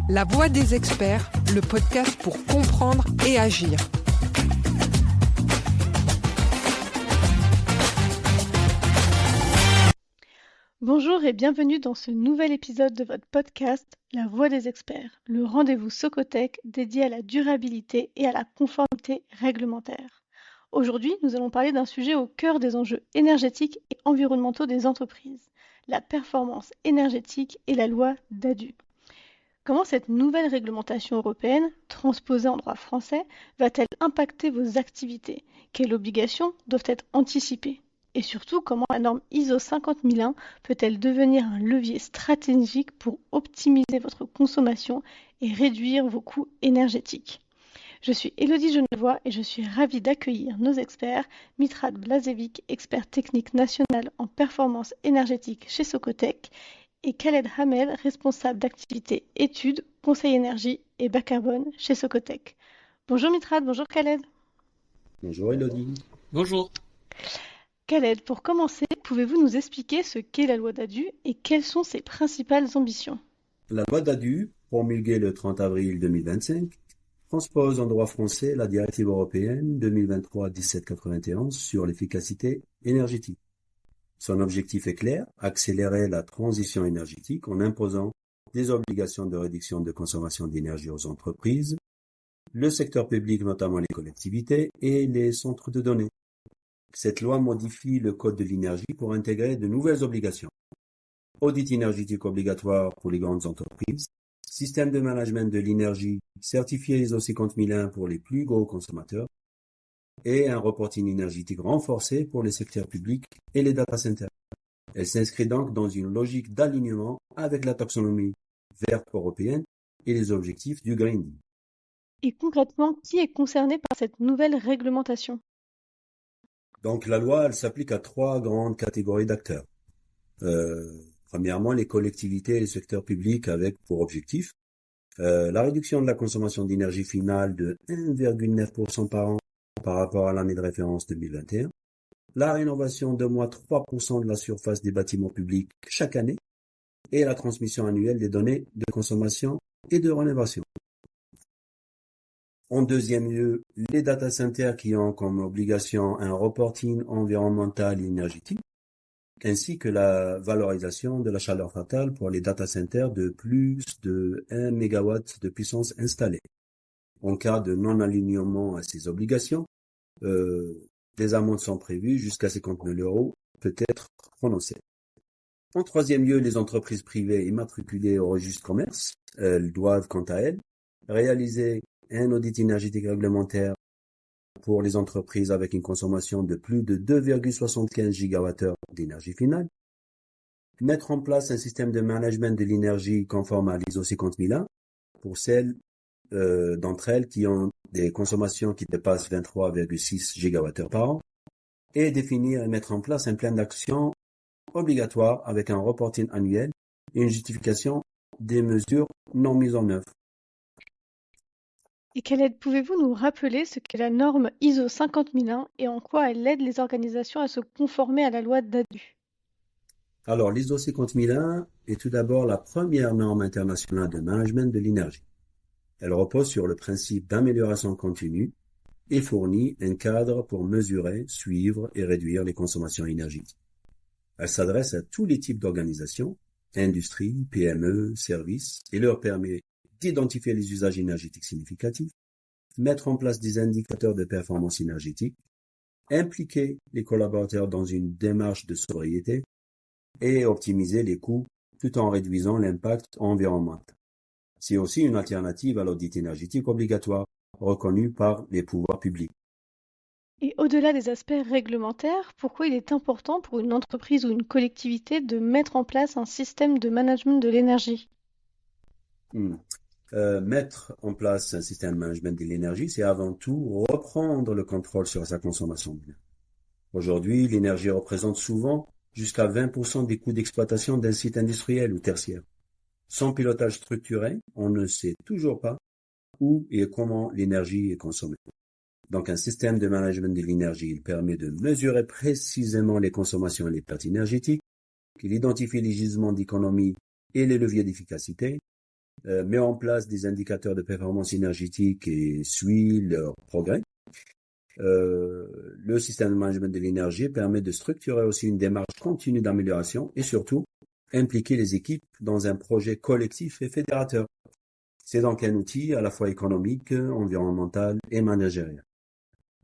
La Voix des experts, le podcast pour comprendre et agir. Bonjour et bienvenue dans ce nouvel épisode de votre podcast La Voix des experts, le rendez-vous Socotec dédié à la durabilité et à la conformité réglementaire. Aujourd'hui, nous allons parler d'un sujet au cœur des enjeux énergétiques et environnementaux des entreprises, la performance énergétique et la loi DADU. Comment cette nouvelle réglementation européenne, transposée en droit français, va-t-elle impacter vos activités? Quelles obligations doivent être anticipées? Et surtout, comment la norme ISO 50001 peut-elle devenir un levier stratégique pour optimiser votre consommation et réduire vos coûts énergétiques? Je suis Élodie Genevois et je suis ravie d'accueillir nos experts, Mitrat Blazevic, expert technique national en performance énergétique chez Socotec, et Khaled Hamel, responsable d'activité études, conseil énergie et bas carbone chez Socotec. Bonjour Mitrat, bonjour Khaled. Bonjour Élodie. Bonjour. Khaled, pour commencer, pouvez-vous nous expliquer ce qu'est la loi DADU et quelles sont ses principales ambitions? La loi DADU, promulguée le 30 avril 2025, transpose en droit français la directive européenne 2023-1791 sur l'efficacité énergétique. Son objectif est clair, accélérer la transition énergétique en imposant des obligations de réduction de consommation d'énergie aux entreprises, le secteur public, notamment les collectivités, et les centres de données. Cette loi modifie le Code de l'énergie pour intégrer de nouvelles obligations. Audit énergétique obligatoire pour les grandes entreprises, système de management de l'énergie certifié ISO 50001 pour les plus gros consommateurs, et un reporting énergétique renforcé pour les secteurs publics et les data centers. Elle s'inscrit donc dans une logique d'alignement avec la taxonomie verte européenne et les objectifs du Green Deal. Et concrètement, qui est concerné par cette nouvelle réglementation? Donc la loi, elle s'applique à trois grandes catégories d'acteurs. Premièrement, les collectivités et les secteurs publics avec pour objectif la réduction de la consommation d'énergie finale de 1,9% par an par rapport à l'année de référence 2021, la rénovation d'au moins 3% de la surface des bâtiments publics chaque année et la transmission annuelle des données de consommation et de rénovation. En deuxième lieu, les data centers qui ont comme obligation un reporting environnemental et énergétique, ainsi que la valorisation de la chaleur fatale pour les data centers de plus de 1 MW de puissance installée. En cas de non-alignement à ces obligations, des amendes sont prévues jusqu'à 50 000 € peut être prononcées. En troisième lieu, les entreprises privées immatriculées au registre commerce, elles doivent quant à elles réaliser un audit énergétique réglementaire pour les entreprises avec une consommation de plus de 2,75 GWh d'énergie finale, mettre en place un système de management de l'énergie conforme à l'ISO 50001 pour celles d'entre elles qui ont des consommations qui dépassent 23,6 GWh par an, et définir et mettre en place un plan d'action obligatoire avec un reporting annuel et une justification des mesures non mises en œuvre. Et Khaled, pouvez-vous nous rappeler ce qu'est la norme ISO 50001 et en quoi elle aide les organisations à se conformer à la loi DADU? Alors, l'ISO 50001 est tout d'abord la première norme internationale de management de l'énergie. Elle repose sur le principe d'amélioration continue et fournit un cadre pour mesurer, suivre et réduire les consommations énergétiques. Elle s'adresse à tous les types d'organisations, industrie, PME, services, et leur permet d'identifier les usages énergétiques significatifs, mettre en place des indicateurs de performance énergétique, impliquer les collaborateurs dans une démarche de sobriété et optimiser les coûts tout en réduisant l'impact environnemental. C'est aussi une alternative à l'audit énergétique obligatoire reconnu par les pouvoirs publics. Et au-delà des aspects réglementaires, pourquoi il est important pour une entreprise ou une collectivité de mettre en place un système de management de l'énergie? Mettre en place un système de management de l'énergie, c'est avant tout reprendre le contrôle sur sa consommation. Aujourd'hui, l'énergie représente souvent jusqu'à 20% des coûts d'exploitation d'un site industriel ou tertiaire. Sans pilotage structuré, on ne sait toujours pas où et comment l'énergie est consommée. Donc un système de management de l'énergie, il permet de mesurer précisément les consommations et les pertes énergétiques, il identifie les gisements d'économie et les leviers d'efficacité, met en place des indicateurs de performance énergétique et suit leur progrès. Le système de management de l'énergie permet de structurer aussi une démarche continue d'amélioration et surtout impliquer les équipes dans un projet collectif et fédérateur. C'est donc un outil à la fois économique, environnemental et managérial.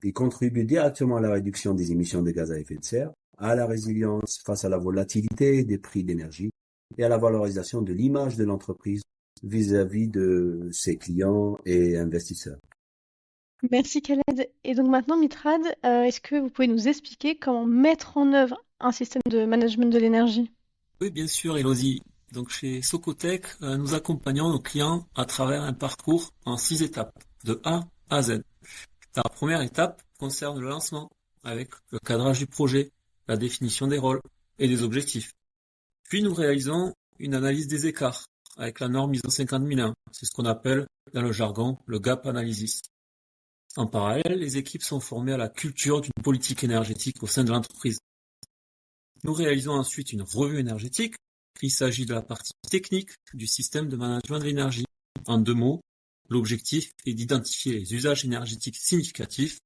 Il contribue directement à la réduction des émissions de gaz à effet de serre, à la résilience face à la volatilité des prix d'énergie et à la valorisation de l'image de l'entreprise vis-à-vis de ses clients et investisseurs. Merci Khaled. Et donc maintenant, Mitrad, est-ce que vous pouvez nous expliquer comment mettre en œuvre un système de management de l'énergie? Oui, bien sûr, Elodie. Donc chez Socotec, nous accompagnons nos clients à travers un parcours en 6 étapes, de A à Z. La première étape concerne le lancement, avec le cadrage du projet, la définition des rôles et des objectifs. Puis nous réalisons une analyse des écarts, avec la norme ISO 50001. C'est ce qu'on appelle, dans le jargon, le gap analysis. En parallèle, les équipes sont formées à la culture d'une politique énergétique au sein de l'entreprise. Nous réalisons ensuite une revue énergétique. Il s'agit de la partie technique du système de management de l'énergie. En 2 mots, l'objectif est d'identifier les usages énergétiques significatifs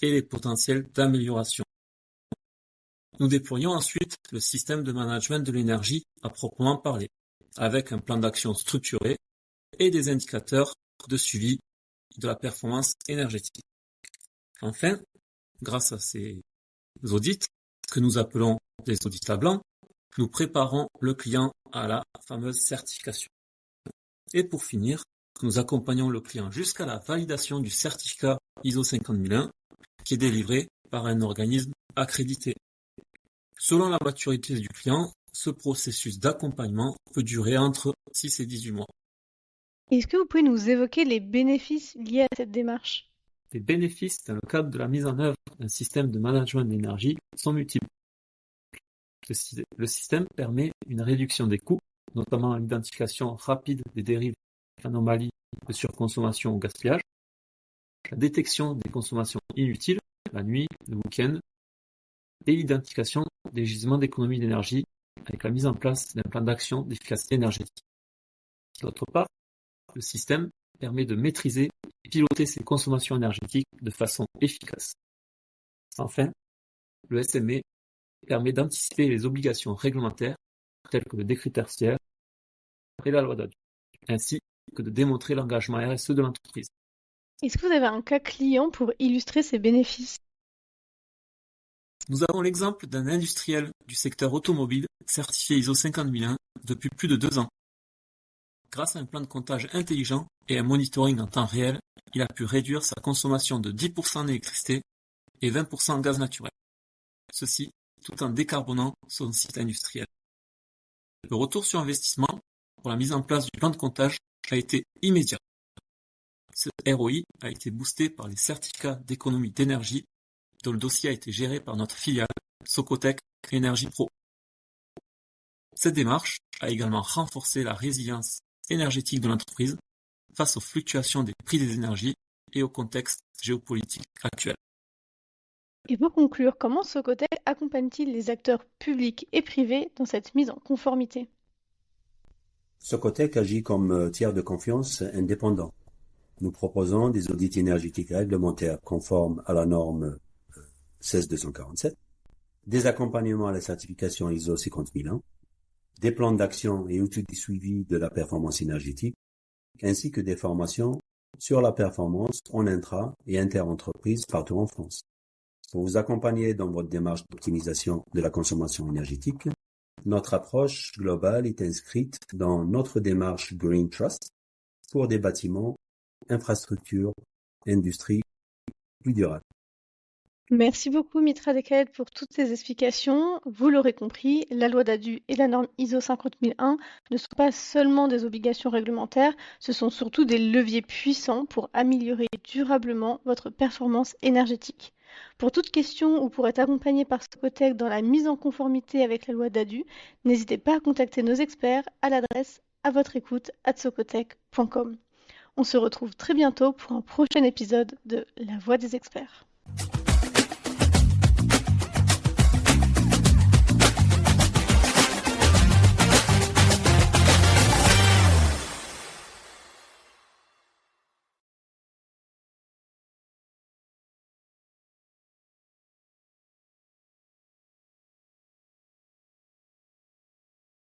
et les potentiels d'amélioration. Nous déployons ensuite le système de management de l'énergie à proprement parler, avec un plan d'action structuré et des indicateurs de suivi de la performance énergétique. Enfin, grâce à ces audits, que nous appelons des audits à blanc, nous préparons le client à la fameuse certification. Et pour finir, nous accompagnons le client jusqu'à la validation du certificat ISO 50001 qui est délivré par un organisme accrédité. Selon la maturité du client, ce processus d'accompagnement peut durer entre 6 et 18 mois. Est-ce que vous pouvez nous évoquer les bénéfices liés à cette démarche? Les bénéfices dans le cadre de la mise en œuvre d'un système de management d'énergie sont multiples. Le système permet une réduction des coûts, notamment l'identification rapide des dérives et anomalies de surconsommation ou gaspillage, la détection des consommations inutiles, la nuit, le week-end, et l'identification des gisements d'économie d'énergie avec la mise en place d'un plan d'action d'efficacité énergétique. D'autre part, le système permet de maîtriser et piloter ses consommations énergétiques de façon efficace. Enfin, le SME permet d'anticiper les obligations réglementaires telles que le décret tertiaire et la loi d'ADU, ainsi que de démontrer l'engagement RSE de l'entreprise. Est-ce que vous avez un cas client pour illustrer ces bénéfices? Nous avons l'exemple d'un industriel du secteur automobile certifié ISO 50001 depuis plus de 2 ans. Grâce à un plan de comptage intelligent et un monitoring en temps réel, il a pu réduire sa consommation de 10% en électricité et 20% en gaz naturel. Ceci tout en décarbonant son site industriel. Le retour sur investissement pour la mise en place du plan de comptage a été immédiat. Ce ROI a été boosté par les certificats d'économie d'énergie dont le dossier a été géré par notre filiale Socotec Énergie Pro. Cette démarche a également renforcé la résilience énergétique de l'entreprise face aux fluctuations des prix des énergies et au contexte géopolitique actuel. Et pour conclure, comment Socotec accompagne-t-il les acteurs publics et privés dans cette mise en conformité? Socotec agit comme tiers de confiance indépendant. Nous proposons des audits énergétiques réglementaires conformes à la norme 16247, des accompagnements à la certification ISO 50001, des plans d'action et outils de suivi de la performance énergétique, ainsi que des formations sur la performance en intra- et inter-entreprise partout en France. Pour vous accompagner dans votre démarche d'optimisation de la consommation énergétique, notre approche globale est inscrite dans notre démarche Green Trust pour des bâtiments, infrastructures, industries plus durables. Merci beaucoup Mitra Dekhaed pour toutes ces explications. Vous l'aurez compris, la loi d'ADU et la norme ISO 50001 ne sont pas seulement des obligations réglementaires, ce sont surtout des leviers puissants pour améliorer durablement votre performance énergétique. Pour toute question ou pour être accompagné par Socotec dans la mise en conformité avec la loi d'ADU, n'hésitez pas à contacter nos experts à l'adresse avotreécoute@socotec.com. On se retrouve très bientôt pour un prochain épisode de La Voix des experts.